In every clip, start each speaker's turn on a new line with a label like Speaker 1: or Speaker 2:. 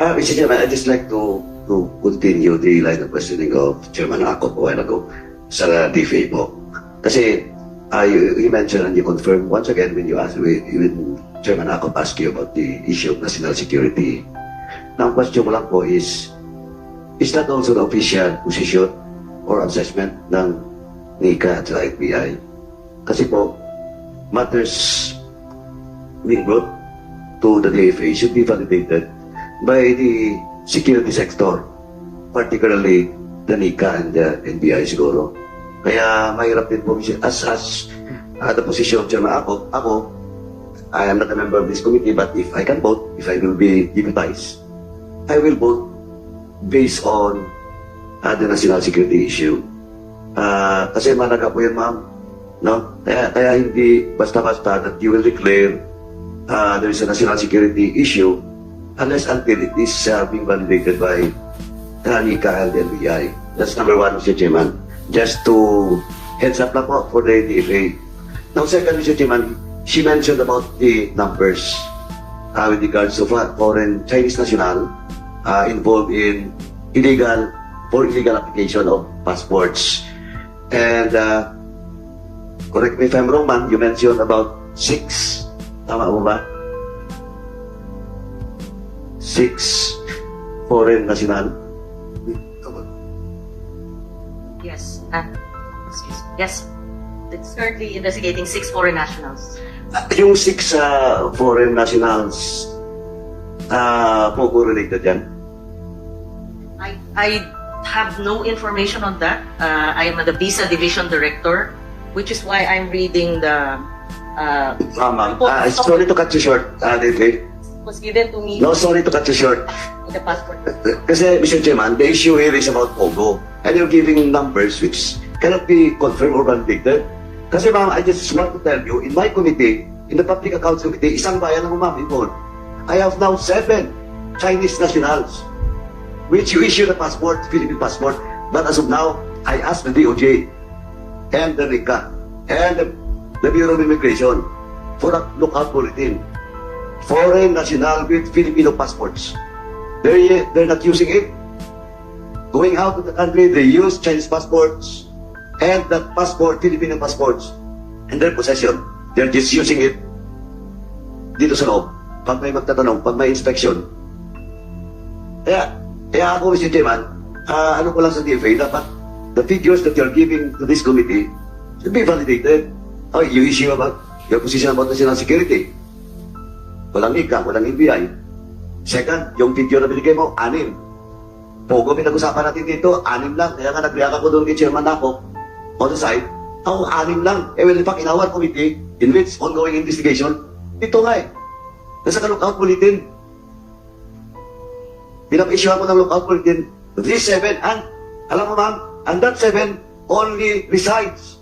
Speaker 1: Mr. Chairman, I'd just like to continue the line of questioning of Chairman Akop a while ago sa DFA po. Kasi you mentioned and you confirmed once again when you asked, when Chairman Akop asked you about the issue of national security. Now, ang question ko lang po is that also the official position or assessment ng NICA at sa FBI? Kasi po, matters being brought to the DFA should be validated by the security sector, particularly the NICA and the NBI siguro. Kaya mahirap din po as the position of Chairman ako, I am not a member of this committee, but if I can vote, if I will be deputized, I will vote based on the national security issue. Kasi malaga po yan, ma'am. No? Kaya hindi basta-basta that you will declare there is a national security issue unless until it is being validated by NICA and the NBI. That's number one, Mr. Chairman. Just to heads up lang po for the DFA. Now, second, Mr. Chairman, she mentioned about the numbers with regards to foreign Chinese national involved in illegal application of passports. And correct me if I'm wrong, ma'am, you mentioned about 6. Tama mo ba? 6 foreign national.
Speaker 2: Yes. Excuse me. Yes. It's currently investigating 6 foreign nationals.
Speaker 1: Yung 6 foreign nationals po related yan?
Speaker 2: I have no information on that. I am the visa division director, which is why I'm reading the
Speaker 1: Ma'am, sorry to cut you short, David.
Speaker 2: was given to me.
Speaker 1: No, sorry to cut you short.
Speaker 2: The passport.
Speaker 1: Kasi, Mr. Chairman, the issue here is about Pogo. And you're giving numbers which cannot be confirmed or validated. Kasi, ma'am, I just want to tell you, in my committee, in the Public Accounts Committee, isang bayan ang umamipon. I have now 7 Chinese nationals which you issue the passport, Philippine passport. But as of now, I asked the DOJ and the NICA and the Bureau of Immigration for a lookout bulletin. Foreign national with Filipino passports. They're not using it. Going out of the country, they use Chinese passports and that passport, Filipino passports, in their possession. They're just using it dito sa loob. Pag may magtatanong, pag may inspection. Kaya ako, Mr. Chairman, ano ko lang sa DFA, dapat the figures that you're giving to this committee should be validated. Oh, you issue about your position about national security. Walang NICA, walang NBI. Second, yung figure na binigay mo, 6. Pogo, pinag-usapan natin dito, 6 lang. Kaya nga nag-react ako doon kay Chairman Akop on the side. Ako, 6 lang. Well, in fact, in our committee, in which ongoing investigation, ito nga nasa ka-lookout bulletin. Pinag-issue ako ng lookout bulletin. This 7, and alam mo ma'am, and that 7 only resides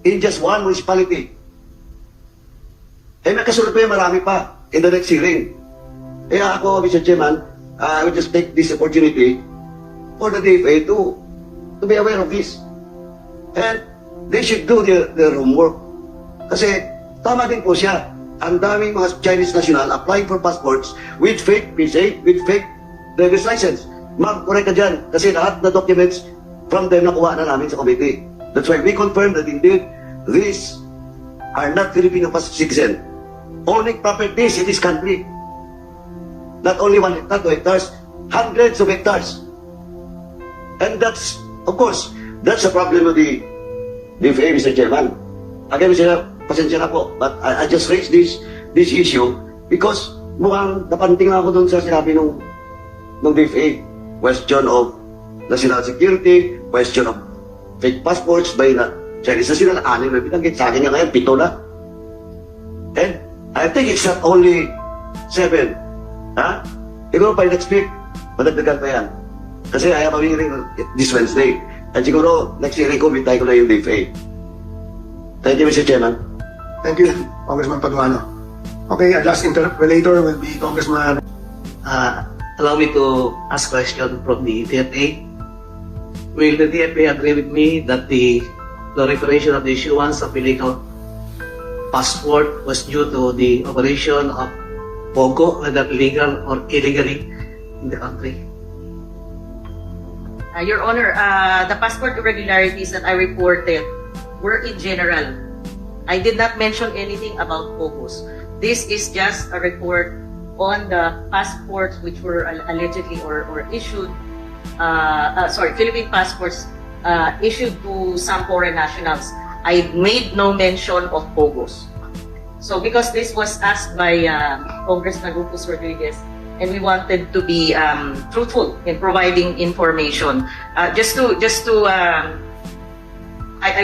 Speaker 1: in just one municipality. May kasunod pa yung marami pa in the next hearing. Kaya ako, Mr. Chairman, I will just take this opportunity for the DFA to be aware of this. And they should do their homework. Kasi tama din po siya. Ang daming mga Chinese national applying for passports with fake visa, with fake driver's license. Ma'am, correct ka dyan. Kasi lahat na documents from them nakuha na namin sa committee. That's why we confirm that indeed these are not Filipino citizens owning properties in this country. Not only 1 hectare, 2 hectares, hundreds of hectares. And that's, of course, that's a problem of the DFA, Mr. Chairman. Again, Mr. Pasensya na po, but I just raised this issue because mukhang napanting ako doon sa sinabi ng DFA. Question of national security, question of fake passports by Chinese national, 6 na binanggit. Sa akin nga ngayon, 7 na. And I think it's not only 7. Ha? Siguro by next week, madagdagan pa yan. Kasi I have a hearing this Wednesday. And siguro, next hearing ko, bintay ko na yung DFA. Thank you, Mr. Chairman.
Speaker 3: Thank you, Congressman Paduano. Okay, our last interpolator will be Congressman.
Speaker 4: Allow me to ask question from the DFA. Will the DFA agree with me that the proliferation of the issuance of illegal passport was due to the operation of Pogo, whether legal or illegally, in the country.
Speaker 2: Your Honor, the passport irregularities that I reported were in general. I did not mention anything about POGOs. This is just a report on the passports which were allegedly or issued, Philippine passports issued to some foreign nationals. I made no mention of POGOs. So because this was asked by Congressman Rufus Rodriguez, and we wanted to be truthful in providing information. I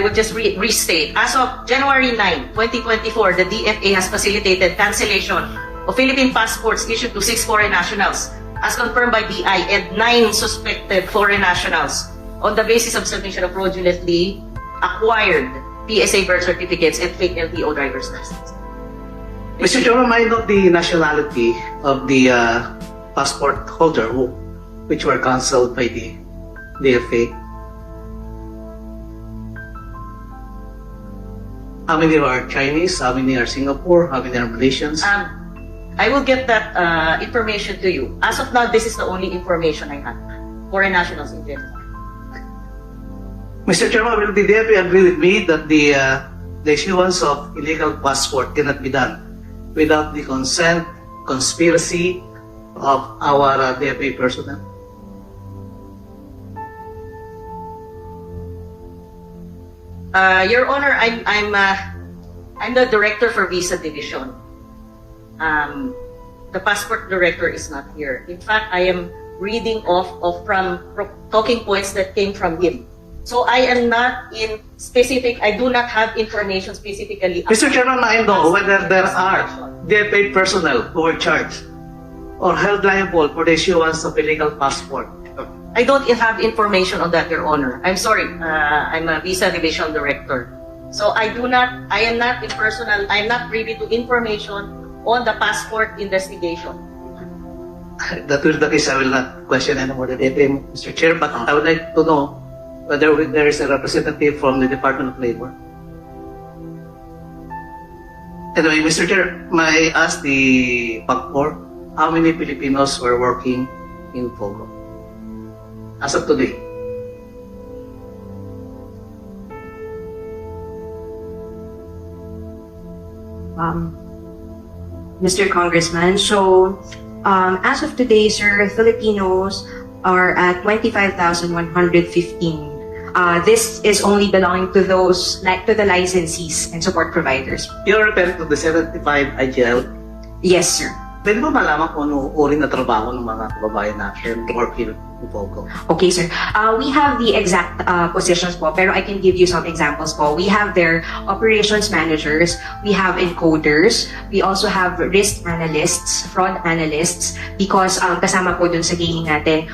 Speaker 2: would just restate. As of January 9, 2024, the DFA has facilitated cancellation of Philippine passports issued to 6 foreign nationals, as confirmed by BI, and 9 suspected foreign nationals on the basis of submission of fraudulently acquired PSA birth certificates and fake LTO driver's license.
Speaker 4: Mr. Chairman, may I note the nationality of the passport holder which were cancelled by the DFA? How many are Chinese? How many are Singapore? How many are Malaysians?
Speaker 2: I will get that information to you. As of now, this is the only information I have. Foreign nationals in general.
Speaker 4: Mr. Chairman, will the DFA agree with me that the issuance of illegal passport cannot be done without the consent, conspiracy of our DFA personnel?
Speaker 2: Your Honor, I'm the director for Visa Division. The passport director is not here. In fact, I am reading off from talking points that came from him. So I am not in specific, I do not have information specifically.
Speaker 4: Mr. Chairman, I know whether there are DFA personnel who are charged or held liable for the issuance of illegal passport.
Speaker 2: I don't have information on that, Your Honor. I'm sorry. I'm a Visa Division Director. So I am not privy to information on the passport investigation.
Speaker 4: That will be the case. I will not question anymore the DFA, Mr. Chair, but I would like to know whether there is a representative from the Department of Labor. Anyway, Mr. Chair, may I ask the PAGCOR how many Filipinos were working in POGO as of today?
Speaker 5: Mr. Congressman, so as of today, sir, Filipinos are at 25,115. This is only belonging to to the licensees and support providers.
Speaker 4: You're referring to the 75 IGL.
Speaker 5: Yes, sir.
Speaker 4: Pwede ba malaman kung ano uri na trabaho ng mga kababayan natin working in POGO?
Speaker 5: Okay, sir. We have the exact positions po, pero I can give you some examples po. We have their operations managers, we have encoders, we also have risk analysts, fraud analysts, because kasama po dun sa gaming natin,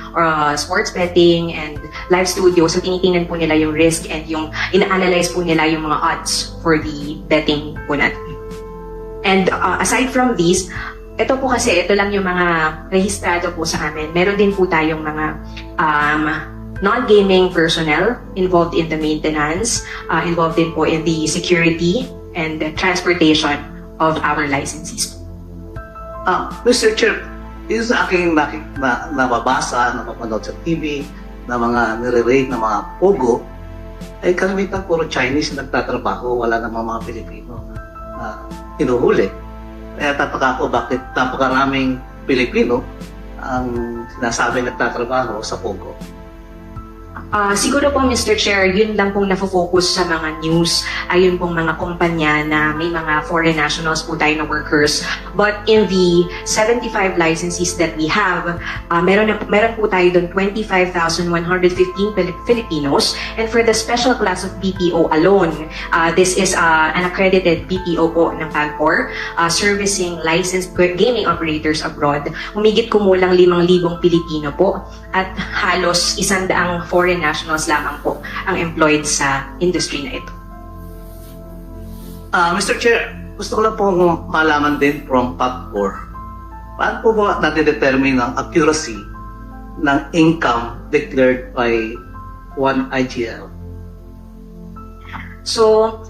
Speaker 5: sports betting and live studio, so tinitingnan po nila yung risk and yung ina-analyze po nila yung mga odds for the betting po natin. And aside from these, ito lang yung mga rehistrado po sa amin. Meron din po tayong mga non-gaming personnel involved in the maintenance, involved din po in the security and the transportation of our licensees.
Speaker 4: Mr. Chair, is aking nababasa, napapanood sa TV, na mga nire-rate na mga POGO, ay kalimitan puro Chinese na nagtatrabaho, wala namang mga Pilipino hinuhuli. Kaya tataka ako bakit napakaraming Pilipino ang sinasabi nagtatrabaho sa POGO.
Speaker 5: Siguro po, Mr. Chair, yun lang pong nafo-focus sa mga news, ayun pong mga kumpanya na may mga foreign nationals po tayo na workers. But in the 75 licensees that we have, meron po tayo doon 25,115 Filipinos. And for the special class of BPO alone, this is an accredited BPO po ng PAGCOR, servicing licensed gaming operators abroad. Humigit kumulang 5,000 Pilipino po at halos 100 foreign nationals lamang po ang employed sa industry na ito.
Speaker 4: Mr. Chair, gusto ko lang po malaman din from PAGCOR, paano po ba nade-determine ang accuracy ng income declared by one IGL?
Speaker 5: So,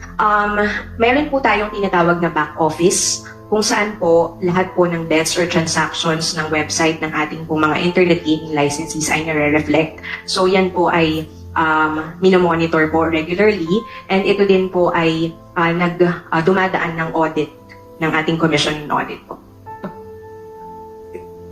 Speaker 5: meron po tayong tinatawag na back office kung saan po lahat po ng bets or transactions ng website ng ating po mga internet gaming licensees ay nare-reflect. So yan po ay minomonitor po regularly, and ito din po ay dumadaan ng audit ng ating Commission on Audit po.